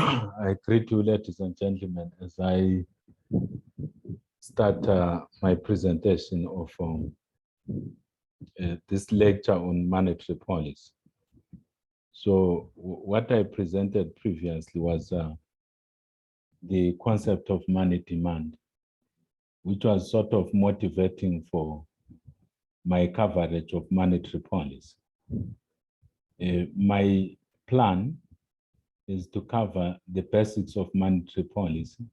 I greet you, ladies and gentlemen, as I start my presentation of this lecture on monetary policy. So what I presented previously was the concept of money demand, which was sort of motivating for my coverage of monetary policy. My plan is to cover the basics of monetary policy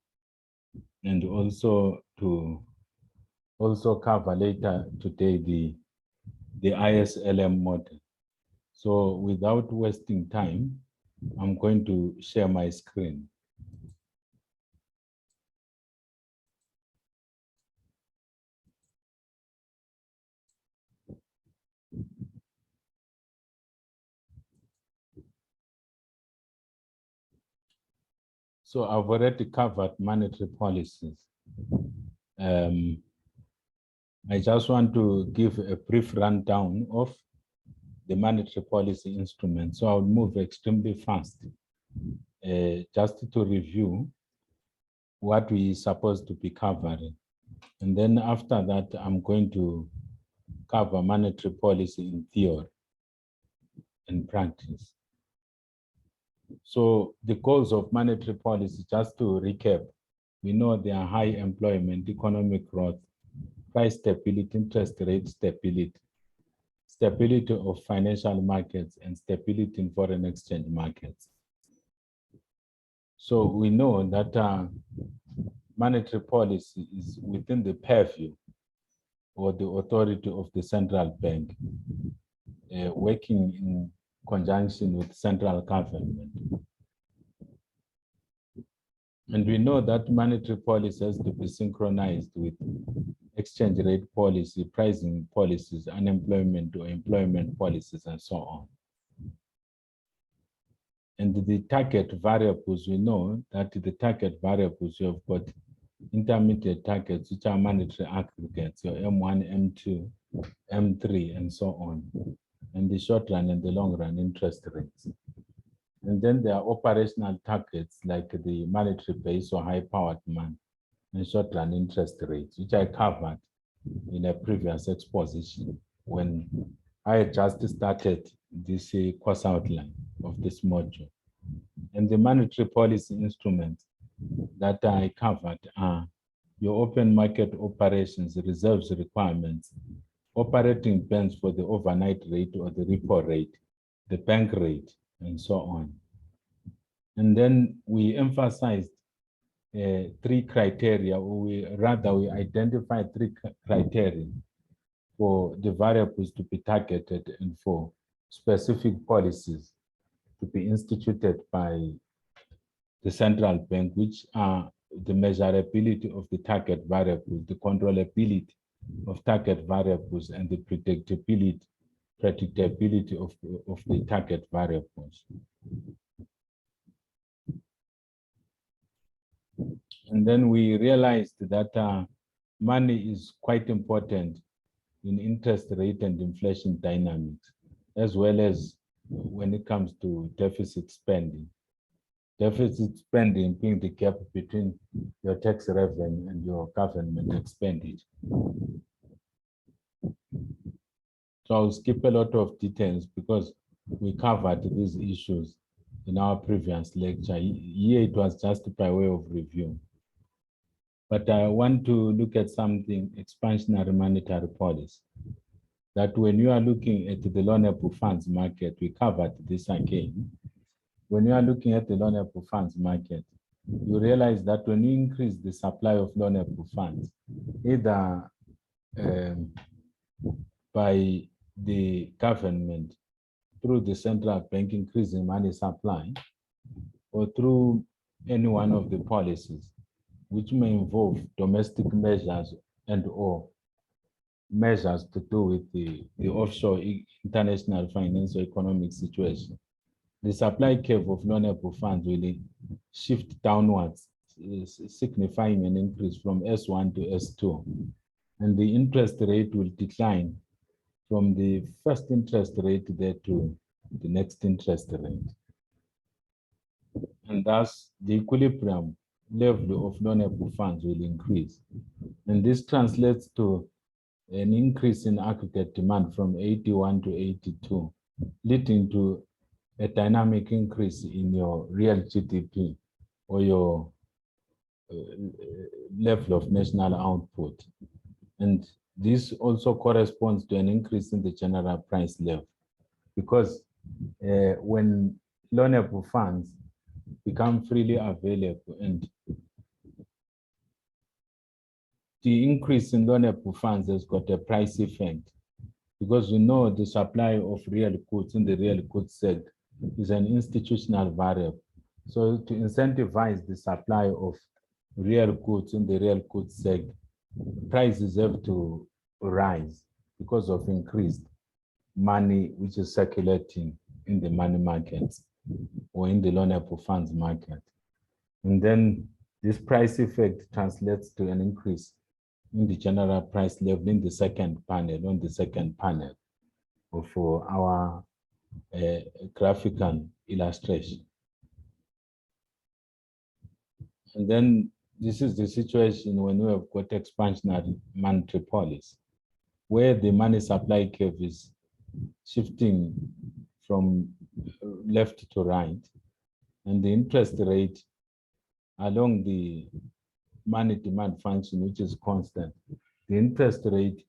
and also to cover later today the ISLM model. So without wasting time, I'm going to share my screen. So I've already covered monetary policies. I just want to give a brief rundown of the monetary policy instruments. So I'll move extremely fast, just to review what we're supposed to be covering. And then after that, I'm going to cover monetary policy in theory and practice. So the goals of monetary policy, just to recap, we know there are high employment, economic growth, price stability, interest rate stability, stability of financial markets, and stability in foreign exchange markets. So we know that monetary policy is within the purview or the authority of the central bank, working in conjunction with central government. And we know that monetary policy has to be synchronized with exchange rate policy, pricing policies, unemployment or employment policies, and so on. And the target variables, we know that the target variables, you have got intermediate targets, which are monetary aggregates, your M1, M2, M3, and so on. And the short run and the long run interest rates. And then there are operational targets like the monetary base or high-powered money and short run interest rates, which I covered in a previous exposition when I just started this course outline of this module. And the monetary policy instruments that I covered are your open market operations, reserves requirements, operating bans for the overnight rate or the repo rate, the bank rate, and so on. And then we emphasized three criteria, or we identified three criteria for the variables to be targeted and for specific policies to be instituted by the central bank, which are the measurability of the target variables, the controllability of target variables, and the predictability of the target variables. And then we realized that money is quite important in interest rate and inflation dynamics, as well as when it comes to deficit spending. Deficit spending being the gap between your tax revenue and your government expenditure. So I'll skip a lot of details because we covered these issues in our previous lecture. Here it was just by way of review. But I want to look at something, expansionary monetary policy. That when you are looking at the loanable funds market, we covered this again. When you are looking at the loanable funds market, you realize that when you increase the supply of loanable funds, either by the government through the central bank increasing money supply, or through any one of the policies, which may involve domestic measures and or measures to do with the offshore international financial economic situation, the supply curve of loanable funds will shift downwards, signifying an increase from S1 to S2. And the interest rate will decline from the first interest rate there to the next interest rate. and thus the equilibrium level of loanable funds will increase. And this translates to an increase in aggregate demand from 81 to 82, leading to a dynamic increase in your real GDP or your level of national output. And this also corresponds to an increase in the general price level, because when loanable funds become freely available, and the increase in loanable funds has got a price effect, because we know the supply of real goods in the real goods sector is an institutional variable. So to incentivize the supply of real goods in the real goods sector, prices have to rise because of increased money which is circulating in the money markets or in the loanable funds market. And then this price effect translates to an increase in the general price level in the second panel, on the second panel of our graphical illustration. And then this is the situation when we have got expansionary monetary policy, where the money supply curve is shifting from left to right, and the interest rate along the money demand function, which is constant, the interest rate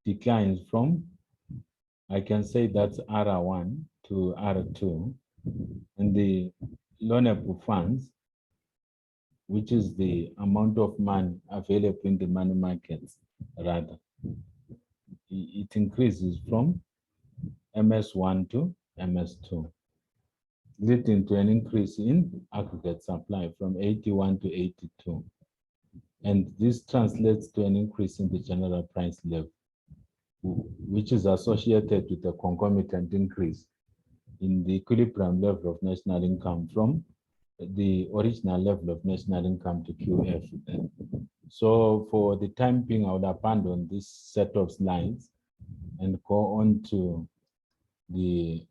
declines from, I can say that's R1 to R2, and the loanable funds, which is the amount of money available in the money markets, rather, it increases from MS1 to MS2, leading to an increase in aggregate supply from 81 to 82. And this translates to an increase in the general price level, which is associated with a concomitant increase in the equilibrium level of national income from the original level of national income to QF. So for the time being, I would abandon this set of slides and go on to the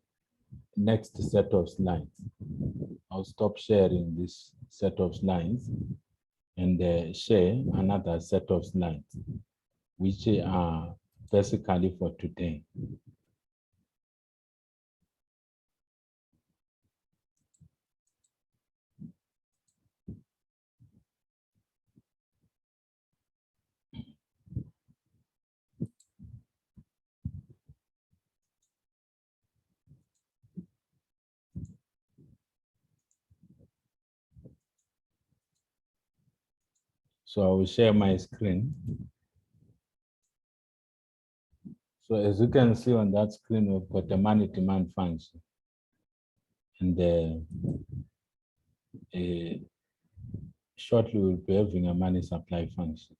next set of slides. I'll stop sharing this set of slides and share another set of slides, which are basically for today. So I will share my screen. So as you can see on that screen, we've got the money demand function. And shortly we'll be having a money supply function.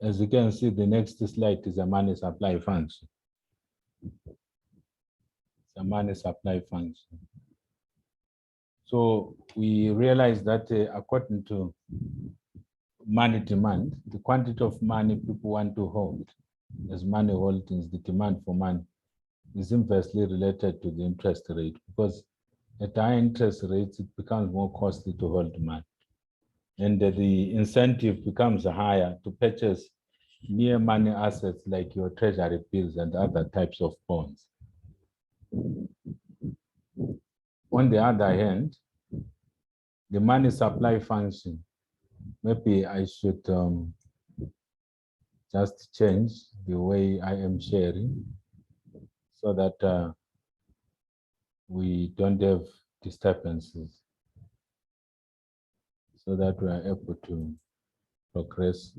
As you can see, the next slide is a money supply function. It's a money supply function. So we realize that according to money demand, the quantity of money people want to hold as money holdings, the demand for money, is inversely related to the interest rate, because at high interest rates, it becomes more costly to hold money. And the incentive becomes higher to purchase near money assets like your treasury bills and other types of bonds. On the other hand, the money supply function, maybe I should just change the way I am sharing so that we don't have disturbances, so that we are able to progress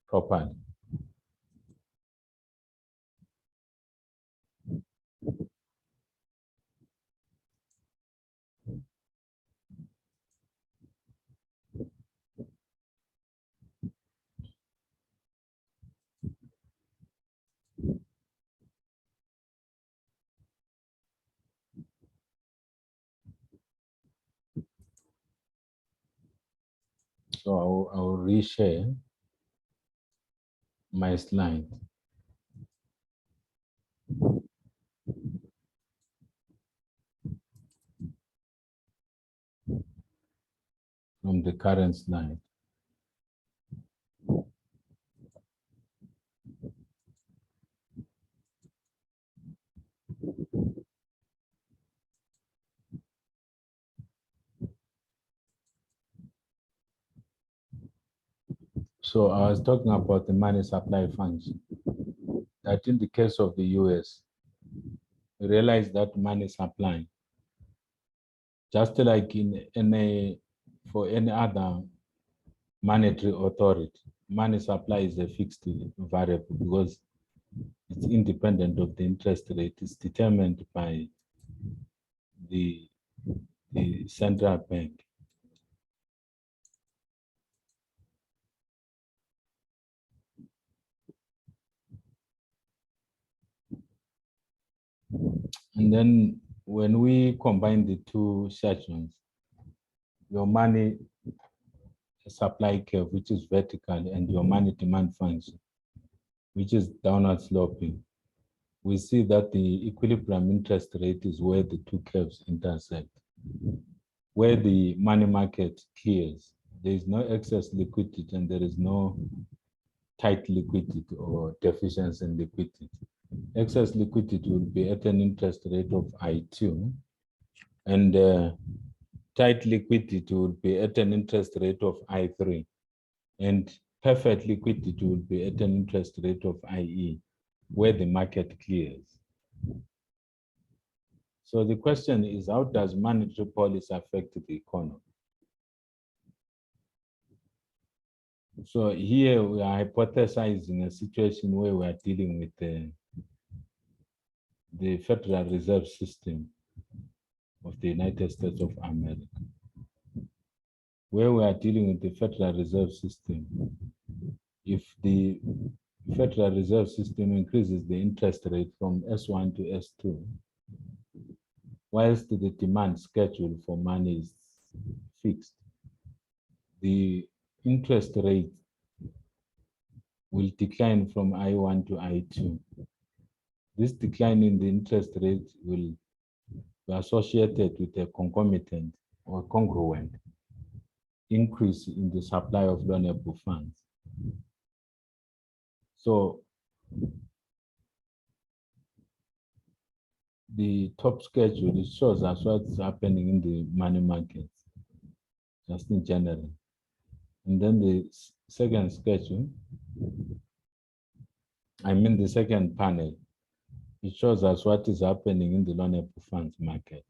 properly. I'll reshare my slide. From the current slide. So I was talking about the money supply function. That in the case of the US, we realize that money supply, just like for any other monetary authority, money supply is a fixed variable because it's independent of the interest rate. It's determined by the central bank. And then when we combine the two sections, your money supply curve, which is vertical, and your money demand function, which is downward sloping, we see that the equilibrium interest rate is where the two curves intersect. Where the money market clears, there is no excess liquidity and there is no tight liquidity or deficiency in liquidity. Excess liquidity will be at an interest rate of I2, and tight liquidity will be at an interest rate of I3, and perfect liquidity will be at an interest rate of IE, where the market clears. So the question is, how does monetary policy affect the economy? So here we are hypothesizing a situation where we are dealing with the Federal Reserve System of the United States of America. Where we are dealing with the Federal Reserve System, if the Federal Reserve System increases the interest rate from S1 to S2, whilst the demand schedule for money is fixed, the interest rate will decline from I1 to I2. This decline in the interest rate will be associated with a concomitant or congruent increase in the supply of loanable funds. So the top schedule, it shows us what's happening in the money markets, just in general. And then the second schedule, the second panel, it shows us what is happening in the loanable funds market.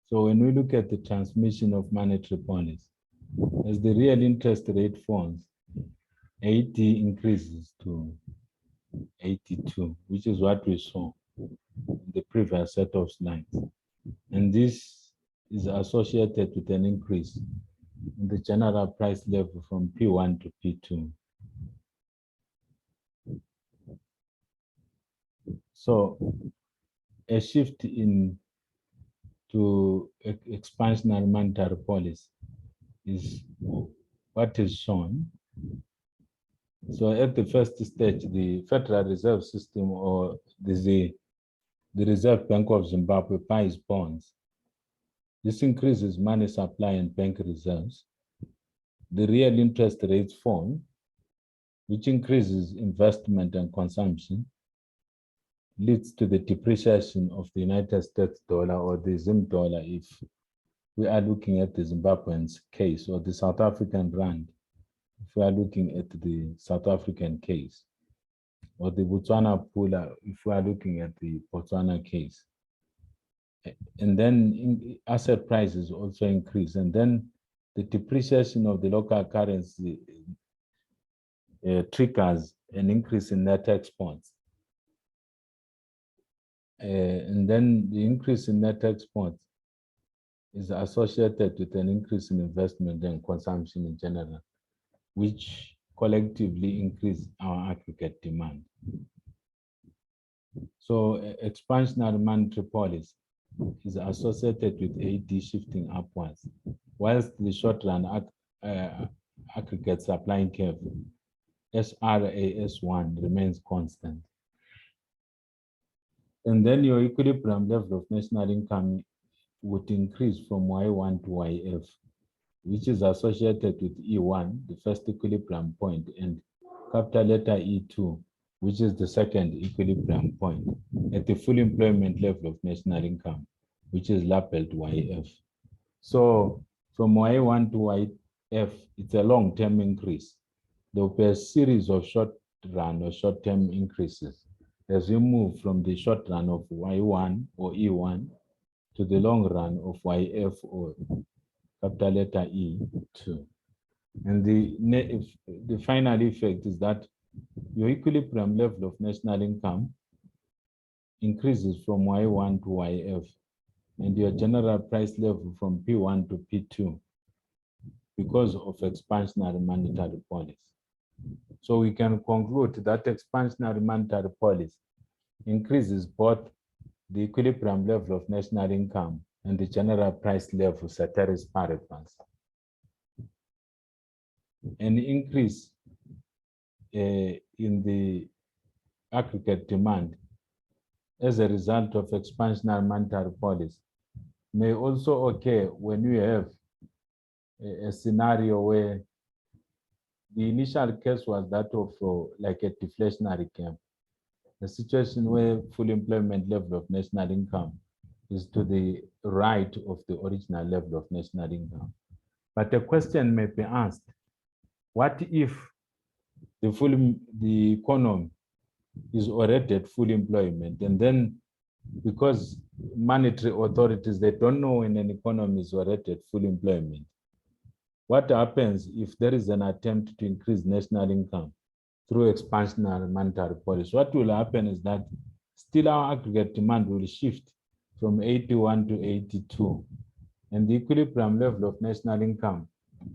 So when we look at the transmission of monetary policy, as the real interest rate falls, 80 increases to 82, which is what we saw in the previous set of slides. And this is associated with an increase in the general price level from P1 to P2. So a shift to expansionary monetary policy is what is shown. So at the first stage, the Federal Reserve System, or the Reserve Bank of Zimbabwe, buys bonds. This increases money supply and bank reserves. The real interest rates fall, which increases investment and consumption, leads to the depreciation of the United States dollar, or the Zim dollar, if we are looking at the Zimbabwean's case, or the South African rand, if we are looking at the South African case, or the Botswana pula, if we are looking at the Botswana case. And then asset prices also increase, and then the depreciation of the local currency triggers an increase in net exports. And then the increase in net exports is associated with an increase in investment and consumption in general, which collectively increase our aggregate demand. So expansionary monetary policy is associated with AD shifting upwards, whilst the short run aggregate supply curve, SRAS1, remains constant. And then your equilibrium level of national income would increase from Y1 to YF, which is associated with E1, the first equilibrium point, and capital letter E2, which is the second equilibrium point, at the full employment level of national income, which is labeled YF. So from Y1 to YF, it's a long-term increase. There will be a series of short-run or short-term increases as we move from the short run of Y1 or E1 to the long run of YF or capital letter E2. And the final effect is that your equilibrium level of national income increases from Y1 to YF, and your general price level from P1 to P2 because of expansionary monetary policy. So we can conclude that expansionary monetary policy increases both the equilibrium level of national income and the general price level ceteris paribus. An increase in the aggregate demand as a result of expansionary monetary policy may also occur when you have a scenario where the initial case was that of like a deflationary camp, a situation where full employment level of national income is to the right of the original level of national income. But a question may be asked, what if the economy is already at full employment, and then because monetary authorities, they don't know when an economy is already at full employment, what happens if there is an attempt to increase national income through expansionary monetary policy? What will happen is that still our aggregate demand will shift from 81 to 82, and the equilibrium level of national income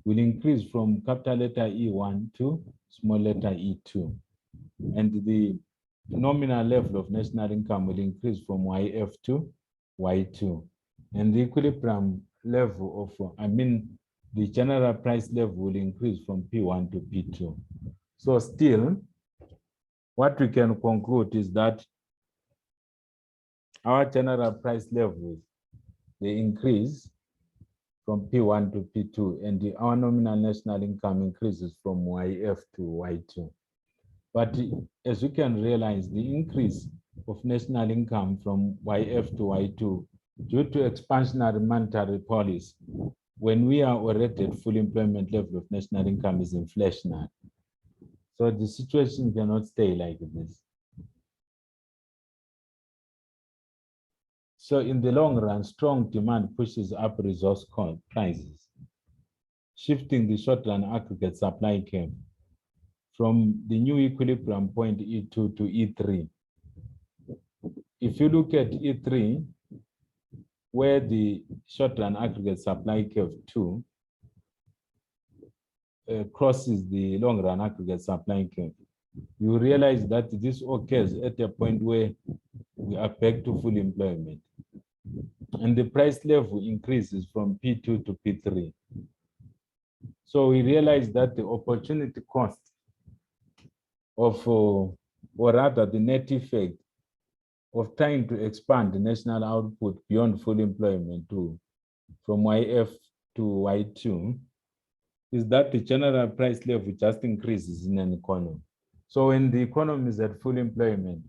will increase from capital letter E1 to small letter E2, and the nominal level of national income will increase from YF to Y2, and the equilibrium level of, the general price level will increase from P1 to P2. So still, what we can conclude is that our general price levels, they increase from P1 to P2, and our nominal national income increases from YF to Y2. But as you can realize, the increase of national income from YF to Y2 due to expansionary monetary policy, when we are already at full employment level of national income, is inflationary. So the situation cannot stay like this. So in the long run, strong demand pushes up resource prices, shifting the short run aggregate supply curve from the new equilibrium point E2 to E3. If you look at E3, where the short run aggregate supply curve 2 crosses the long run aggregate supply curve, you realize that this occurs at a point where we are back to full employment, and the price level increases from P2 to P3. So we realize that the opportunity cost of, or rather the net effect of trying to expand the national output beyond full employment from YF to Y2 is that the general price level just increases in an economy. So when the economy is at full employment,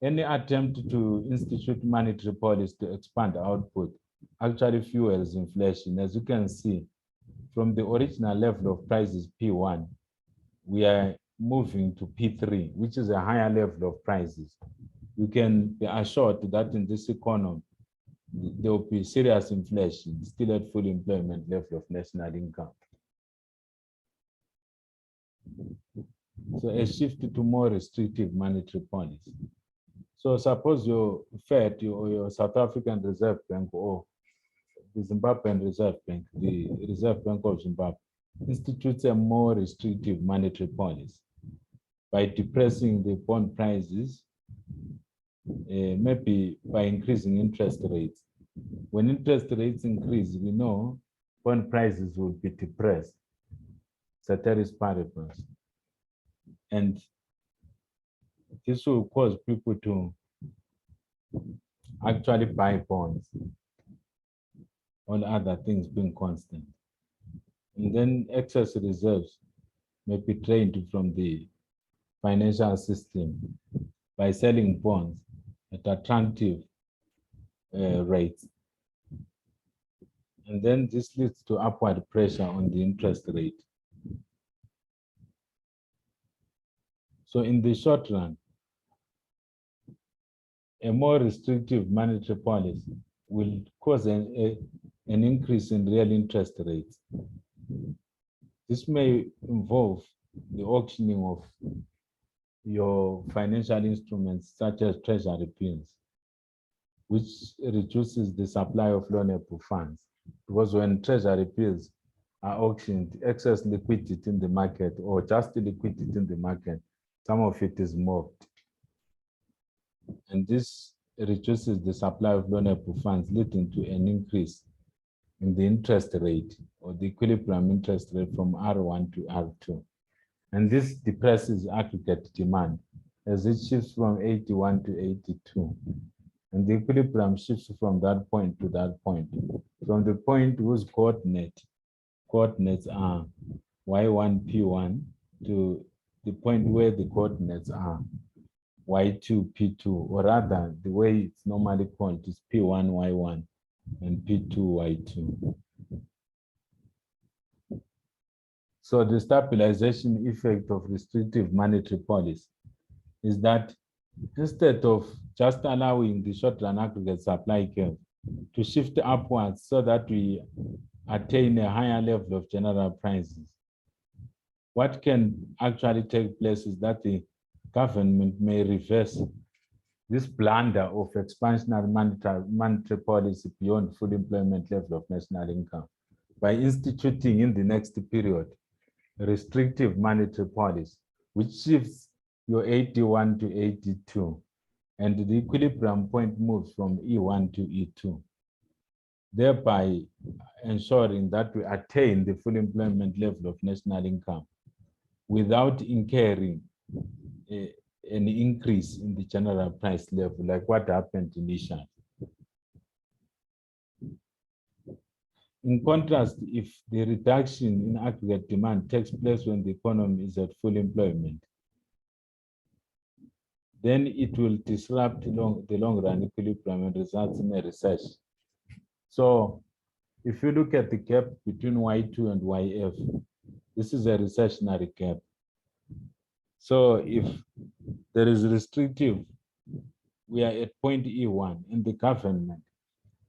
any attempt to institute monetary policy to expand output actually fuels inflation. As you can see, from the original level of prices P1, we are moving to P3, which is a higher level of prices. You can be assured that in this economy, there will be serious inflation, still at full employment level of national income. So a shift to more restrictive monetary policy. So suppose your Fed or your South African Reserve Bank or the Zimbabwean Reserve Bank, the Reserve Bank of Zimbabwe, institutes a more restrictive monetary policy by depressing the bond prices, maybe by increasing interest rates When interest rates increase, we know bond prices will be depressed, ceteris paribus. And this will cause people to actually buy bonds, all other things being constant. And then excess reserves may be drained from the financial system by selling bonds at attractive rates. And then this leads to upward pressure on the interest rate. So in the short run, a more restrictive monetary policy will cause an increase in real interest rates. This may involve the auctioning of your financial instruments such as treasury bills, which reduces the supply of loanable funds. Because when treasury bills are auctioned, excess liquidity in the market or just liquidity in the market, some of it is moved. And this reduces the supply of loanable funds, leading to an increase in the interest rate or the equilibrium interest rate from R1 to R2. And this depresses aggregate demand as it shifts from 81 to 82. And the equilibrium shifts from that point to that point. From the point whose coordinates are Y1, P1 to the point where the coordinates are Y2, P2, or rather the way it's normally called is P1, Y1 and P2, Y2. So the stabilization effect of restrictive monetary policy is that instead of just allowing the short-run aggregate supply curve to shift upwards so that we attain a higher level of general prices, what can actually take place is that the government may reverse this blunder of expansionary monetary policy beyond full employment level of national income by instituting in the next period restrictive monetary policy, which shifts your 81 to 82, and the equilibrium point moves from E1 to E2, thereby ensuring that we attain the full employment level of national income without incurring an increase in the general price level, like what happened initially. In contrast, if the reduction in aggregate demand takes place when the economy is at full employment, then it will disrupt the long-run equilibrium and results in a recession. So if you look at the gap between Y2 and YF, this is a recessionary gap. So if there is restrictive, we are at point E1, and the government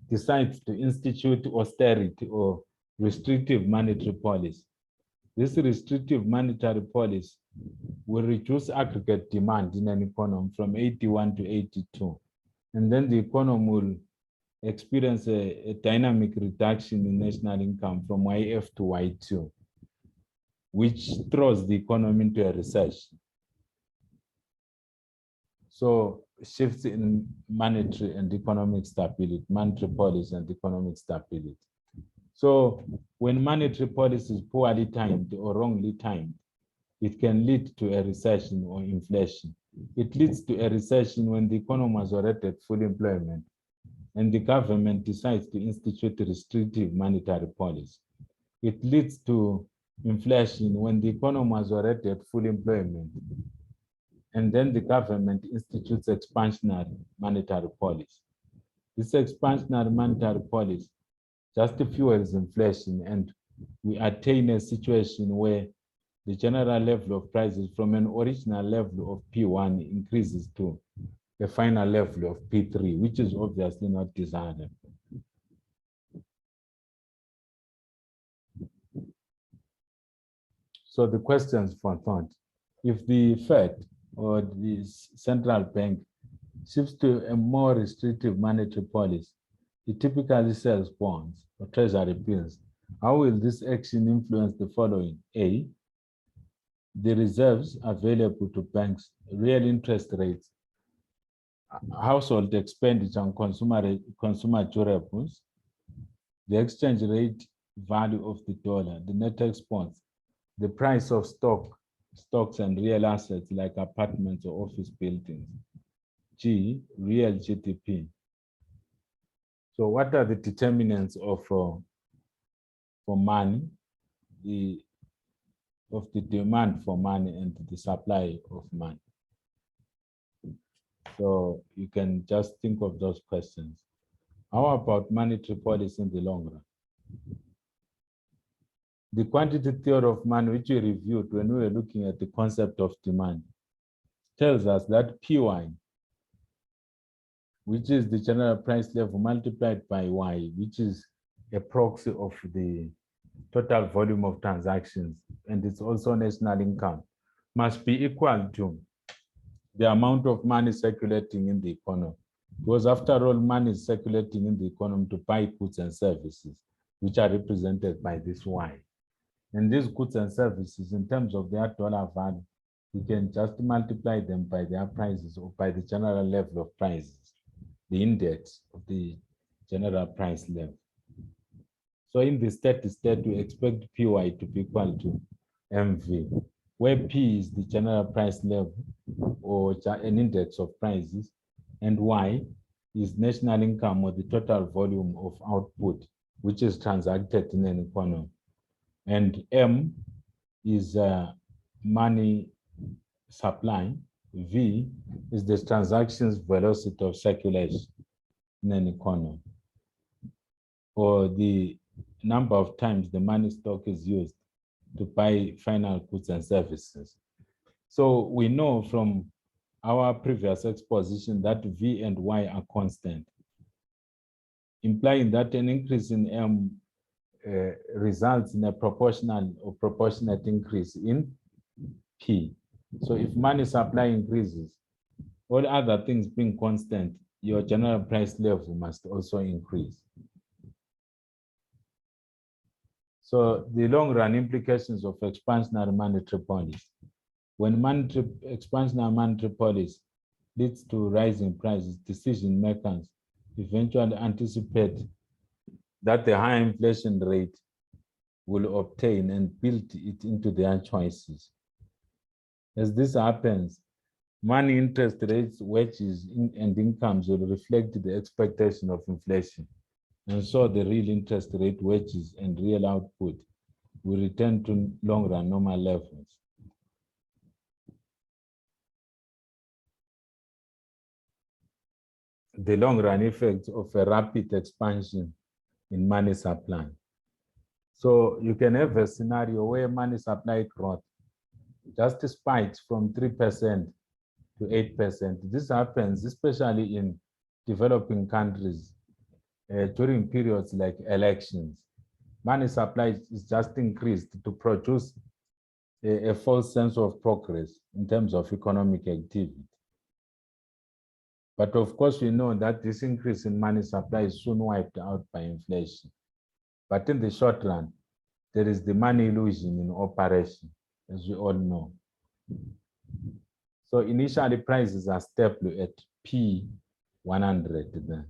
decides to institute austerity or restrictive monetary policy. This restrictive monetary policy will reduce aggregate demand in an economy from 81 to 82. And then the economy will experience a dynamic reduction in national income from YF to Y2, which throws the economy into a recession. So shifts in monetary and economic stability, monetary policy and economic stability. So when monetary policy is poorly timed or wrongly timed, it can lead to a recession or inflation. It leads to a recession when the economy is already at full employment and the government decides to institute a restrictive monetary policy. It leads to inflation when the economy is already at full employment and then the government institutes expansionary monetary policy. This expansionary monetary policy just fuels inflation, and we attain a situation where the general level of prices from an original level of P1 increases to a final level of P3, which is obviously not desirable. So the questions for thought: if the Fed or the central bank shifts to a more restrictive monetary policy, it typically sells bonds or treasury bills. How will this action influence the following? A, the reserves available to banks, real interest rates household expenditure on consumer durables, the exchange rate value of the dollar, the net exports, the price of stocks and real assets like apartments or office buildings. G, real GDP. So what are the determinants of for money, of the demand for money and the supply of money? So you can just think of those questions. How about monetary policy in the long run? The quantity theory of money, which we reviewed when we were looking at the concept of demand, tells us that PY, which is the general price level multiplied by Y, which is a proxy of the total volume of transactions, and it's also national income, must be equal to the amount of money circulating in the economy. Because after all, money is circulating in the economy to buy goods and services, which are represented by this Y. And these goods and services, in terms of their dollar value, you can just multiply them by their prices or by the general level of prices, the index of the general price level. So in the steady state, we expect PY to be equal to MV, where P is the general price level or an index of prices, and Y is national income or the total volume of output, which is transacted in an economy. And M is money supply. V is the transactions velocity of circulation in an economy, or the number of times the money stock is used to buy final goods and services. So we know from our previous exposition that V and Y are constant, implying that an increase in M results in a proportional or proportionate increase in P. So if money supply increases, all other things being constant, your general price level must also increase. So the long run implications of expansionary monetary policy. When expansionary monetary policy leads to rising prices, decision makers eventually anticipate that the high inflation rate will obtain and build it into their choices. As this happens, money interest rates, wages, and incomes will reflect the expectation of inflation. And so the real interest rate, wages, and real output will return to long-run normal levels. The long-run effects of a rapid expansion in money supply. So you can have a scenario where money supply growth just spikes from 3% to 8%. This happens especially in developing countries during periods like elections. Money supply is just increased to produce a false sense of progress in terms of economic activity. But of course, we know that this increase in money supply is soon wiped out by inflation. But in the short run, there is the money illusion in operation, as we all know. So initially prices are stable at P100 then,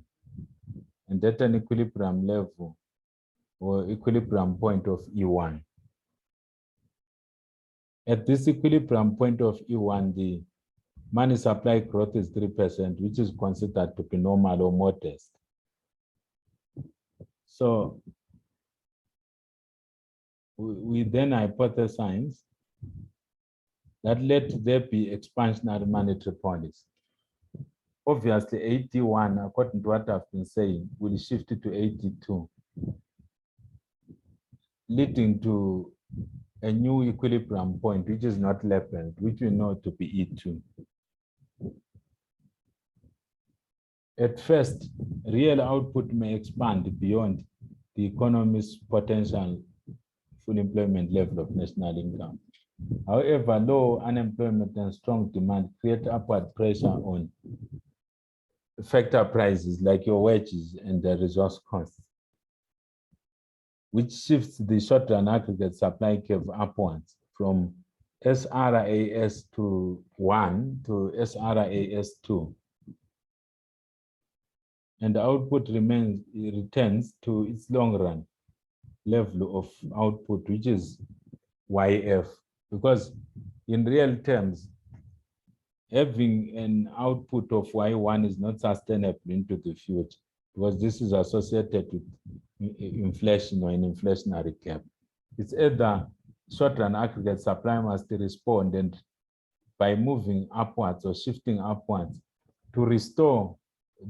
and at an equilibrium level or equilibrium point of E1. At this equilibrium point of E1, the money supply growth is 3%, which is considered to be normal or modest. So we then hypothesize that let there be expansionary monetary policy. Obviously, 81, according to what I've been saying, will shift to 82, leading to a new equilibrium point, which is not labeled, which we know to be E2. At first, real output may expand beyond the economy's potential full employment level of national income. However, low unemployment and strong demand create upward pressure on factor prices like your wages and the resource costs, which shifts the short-run aggregate supply curve upwards from SRAS to 1 to SRAS 2. and the output returns to its long run level of output, which is YF, because in real terms, having an output of Y1 is not sustainable into the future, because this is associated with inflation or an inflationary cap. It's either short-run aggregate supply must respond, and by moving upwards or shifting upwards to restore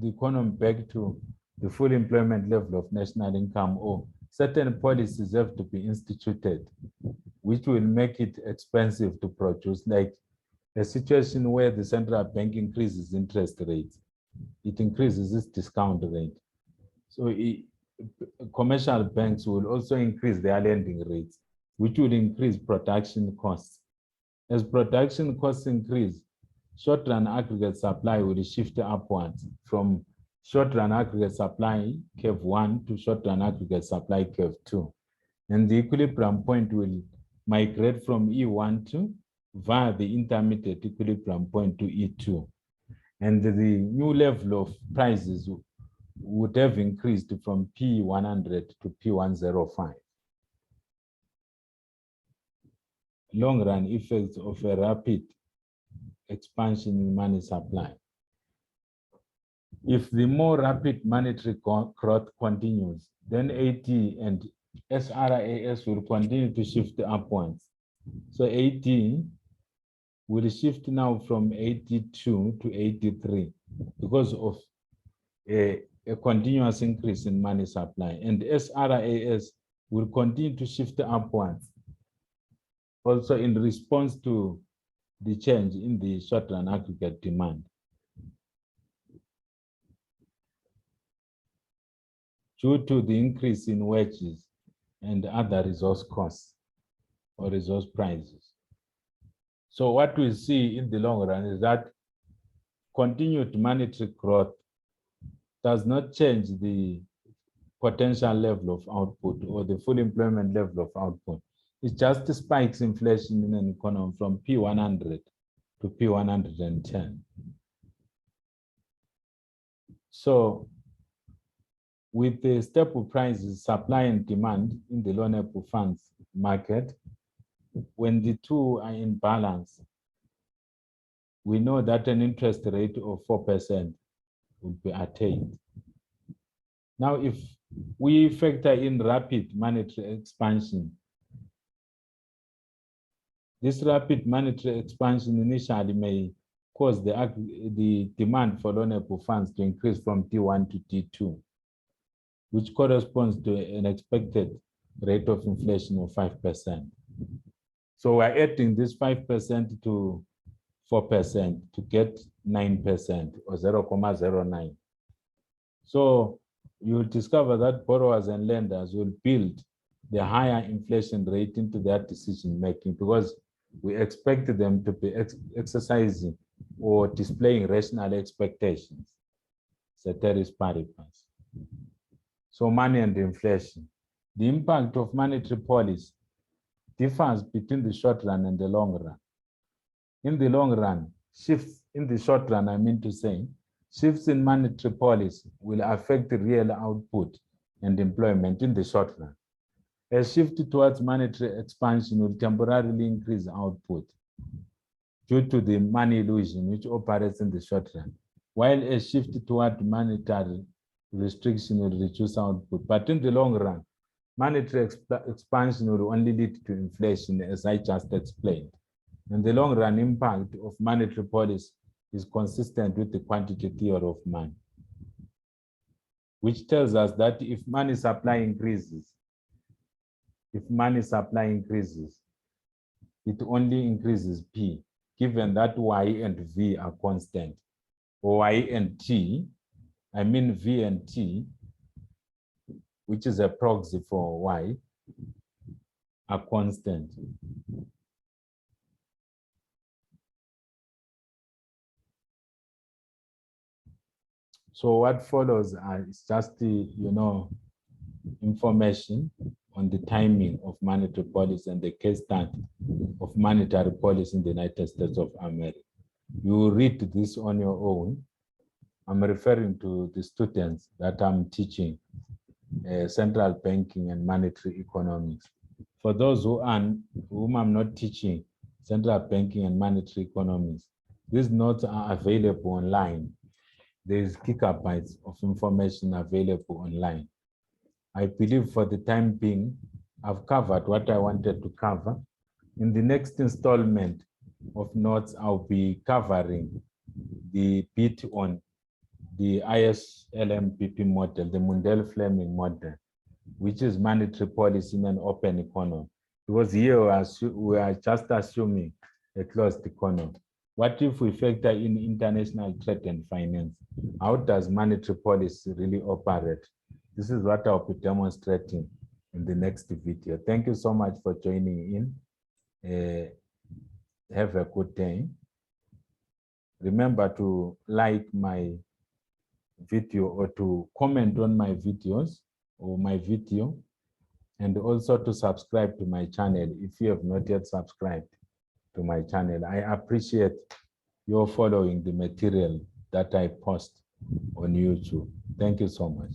the economy back to the full employment level of national income, or certain policies have to be instituted which will make it expensive to produce, like a situation where the central bank increases interest rates, it increases its discount rate. So commercial banks will also increase their lending rates, which will increase production costs. As production costs increase, short-run aggregate supply will shift upwards from short-run aggregate supply curve 1 to short-run aggregate supply curve 2. And the equilibrium point will migrate from E1 to via the intermediate equilibrium point to E2. And the new level of prices would have increased from P100 to P105. Long-run effects of a rapid expansion in money supply. If the more rapid monetary growth continues, then AT and SRAS will continue to shift upwards. So AT will shift now from 82 to 83 because of a continuous increase in money supply, and SRAS will continue to shift upwards also in response to the change in the short-run aggregate demand. Due to the increase in wages and other resource costs or resource prices. So what we see in the long run is that continued monetary growth does not change the potential level of output or the full employment level of output. It just spikes inflation in an economy from P100 to P110. So with the stable prices, supply and demand in the loanable funds market, when the two are in balance, we know that an interest rate of 4% will be attained. Now, if we factor in rapid monetary expansion, this rapid monetary expansion initially may cause the demand for loanable funds to increase from T1 to T2, which corresponds to an expected rate of inflation of 5%. So we're adding this 5% to 4% to get 9% or 0.09. So you'll discover that borrowers and lenders will build the higher inflation rate into their decision making because we expect them to be exercising or displaying rational expectations. Ceteris paribus. So money and inflation. The impact of monetary policy differs between the short run and the long run. In the long run, shifts in the short run, I mean to say, shifts in monetary policy will affect the real output and employment in the short run. A shift towards monetary expansion will temporarily increase output due to the money illusion which operates in the short run, while a shift toward monetary restriction will reduce output. But in the long run, monetary expansion will only lead to inflation, as I just explained. And the long run impact of monetary policy is consistent with the quantity theory of money, which tells us that if money supply increases, it only increases P, given that Y and V are constant, or Y and T, I mean V and T, which is a proxy for Y, are constant. So what follows is just the, information on the timing of monetary policy and the case study of monetary policy in the United States of America. You read this on your own I'm referring to the students that I'm teaching central banking and monetary economics. For those whom I'm not teaching central banking and monetary economics, these notes are available online. There is gigabytes of information available online. I believe for the time being, I've covered what I wanted to cover. In the next installment of notes, I'll be covering the bit on the ISLMPP model, the Mundell-Fleming model, which is monetary policy in an open economy. Because here we are just assuming a closed economy. What if we factor in international trade and finance? How does monetary policy really operate? This is what I'll be demonstrating in the next video. Thank you so much for joining in. Have a good day. Remember to like my video or to comment on my videos or my video, and also to subscribe to my channel if you have not yet subscribed to my channel. I appreciate your following the material that I post on YouTube. Thank you so much.